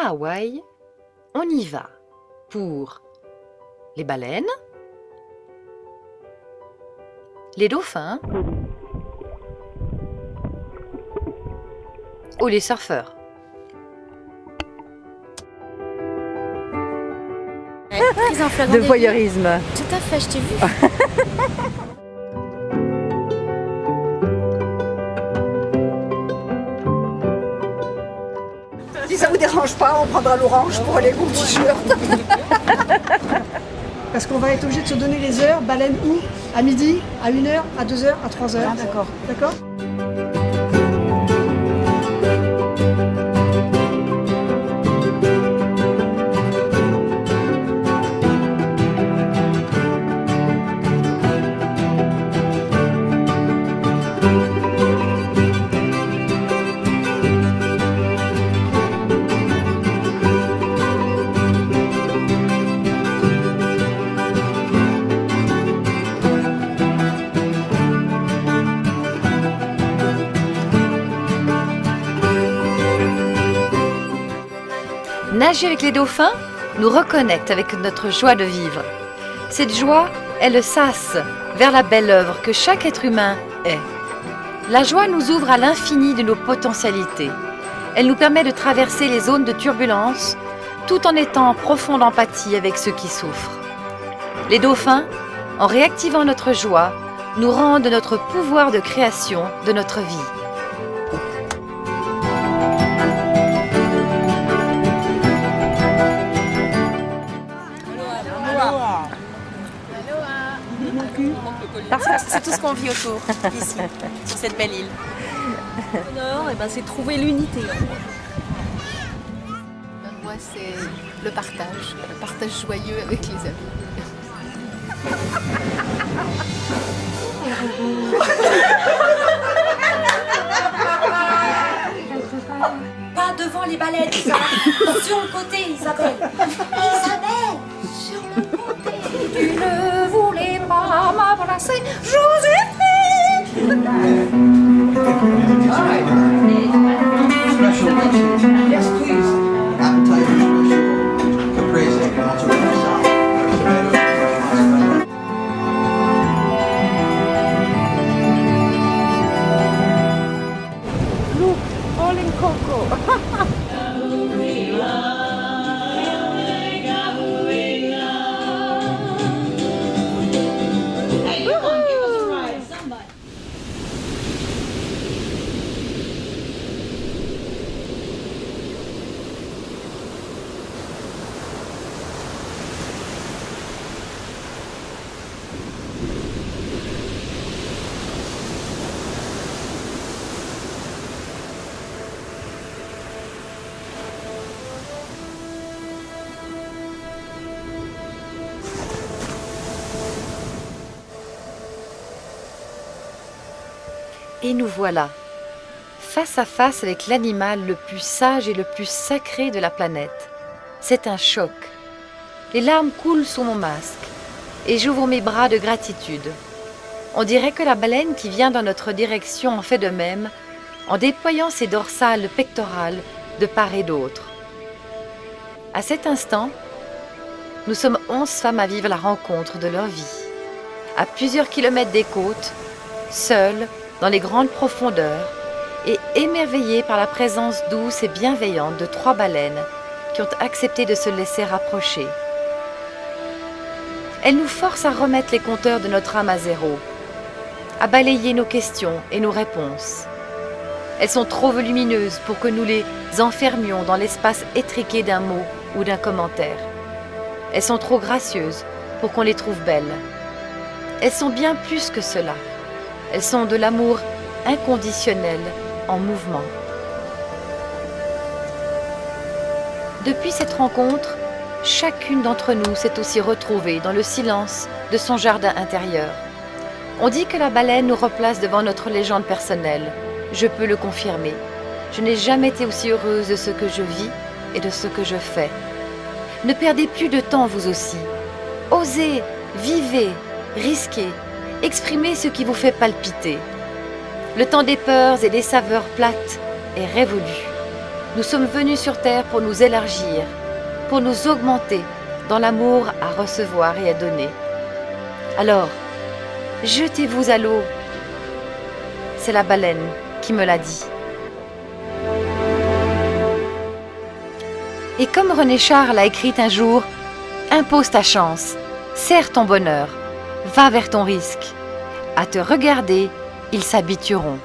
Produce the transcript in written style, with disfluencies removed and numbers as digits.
À Hawaï, on y va pour les baleines, les dauphins ou les surfeurs. Prise en flagrant De délit. voyeurisme. Tout à fait, je t'ai vu. Si ça vous dérange pas, on prendra l'orange pour aller au t-shirt. Parce qu'on va être obligé de se donner les heures, baleine où? À midi, à 1h, à 2h, à 3h. D'accord. D'accord. Nager avec les dauphins nous reconnecte avec notre joie de vivre. Cette joie est le sas vers la belle œuvre que chaque être humain est. La joie nous ouvre à l'infini de nos potentialités. Elle nous permet de traverser les zones de turbulence tout en étant en profonde empathie avec ceux qui souffrent. Les dauphins, en réactivant notre joie, nous rendent notre pouvoir de création de notre vie. Parce que c'est tout ce qu'on vit autour, ici, sur cette belle île. Le nord, c'est trouver l'unité. Moi, c'est le partage joyeux avec les amis. Pas devant les baleines, Isabelle. Sur le côté, Isabelle. Isabelle, sur le côté. Tu ne voulais pas m'embrasser, Joséphine. Yes, please. Appetite for caprese and also for Look, falling coco. Et nous voilà, face à face avec l'animal le plus sage et le plus sacré de la planète. C'est un choc. Les larmes coulent sous mon masque et j'ouvre mes bras de gratitude. On dirait que la baleine qui vient dans notre direction en fait de même, en déployant ses dorsales pectorales de part et d'autre. À cet instant, nous sommes 11 femmes à vivre la rencontre de leur vie, à plusieurs kilomètres des côtes, seules, dans les grandes profondeurs, et émerveillées par la présence douce et bienveillante de 3 baleines qui ont accepté de se laisser approcher. Elles nous forcent à remettre les compteurs de notre âme à zéro, à balayer nos questions et nos réponses. Elles sont trop volumineuses pour que nous les enfermions dans l'espace étriqué d'un mot ou d'un commentaire. Elles sont trop gracieuses pour qu'on les trouve belles. Elles sont bien plus que cela. Elles sont de l'amour inconditionnel en mouvement. Depuis cette rencontre, chacune d'entre nous s'est aussi retrouvée dans le silence de son jardin intérieur. On dit que la baleine nous replace devant notre légende personnelle. Je peux le confirmer. Je n'ai jamais été aussi heureuse de ce que je vis et de ce que je fais. Ne perdez plus de temps vous aussi. Osez, vivez, risquez. Exprimez ce qui vous fait palpiter. Le temps des peurs et des saveurs plates est révolu. Nous sommes venus sur terre pour nous élargir, pour nous augmenter dans l'amour à recevoir et à donner. Alors, jetez-vous à l'eau. C'est la baleine qui me l'a dit. Et comme René Char l'a écrit un jour, impose ta chance, serre ton bonheur, va vers ton risque. À te regarder, ils s'habitueront.